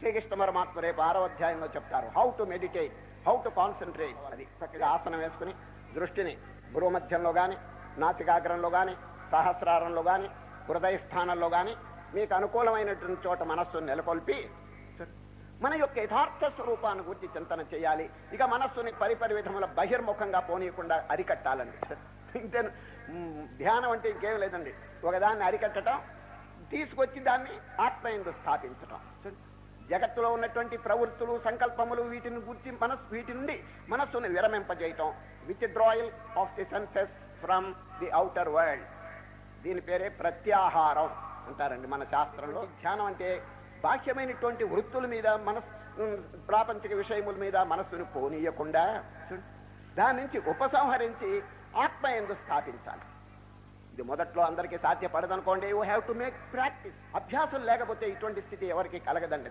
శ్రీకృష్ణ పరమాత్మ రేపు 6వ అధ్యాయంలో చెప్తారు how to meditate, how to concentrate. అది చక్కగా ఆసనం వేసుకుని దృష్టిని భ్రూమధ్యంలో కానీ, నాసికాగ్రంలో కానీ, సహస్రారంలో కానీ, హృదయ స్థానంలో కానీ మీకు అనుకూలమైనటువంటి చోట మనస్సును నెలకొల్పి మన యొక్క యథార్థ స్వరూపాన్ని గురించి చింతన చేయాలి. ఇక మనస్సుని పరిపరి విధముల బహిర్ముఖంగా పోనీయకుండా అరికట్టాలండి. ఇంతే. ధ్యానం అంటే ఇంకేం లేదండి, ఒకదాన్ని అరికట్టడం, తీసుకొచ్చి దాన్ని ఆత్మయందు స్థాపించటం. జగత్తులో ఉన్నటువంటి ప్రవృత్తులు, సంకల్పములు, వీటిని గురించి వీటి నుండి మనస్సును విరమింపజేయటం, withdrawal of the senses from the outer world. దీని పేరే ప్రత్యాహారం అంటారండి మన శాస్త్రంలో. ధ్యానం అంటే బాహ్యమైనటువంటి వృత్తుల మీద ప్రాపంచిక విషయముల మీద మనస్సును పోనీయకుండా దాని నుంచి ఉపసంహరించి ఆత్మయందు స్థాపించాలి. ఇది మొదట్లో అందరికీ సాధ్యపడదనుకోండి. You have to make practice. అభ్యాసం లేకపోతే ఇటువంటి స్థితి ఎవరికి కలగదండి.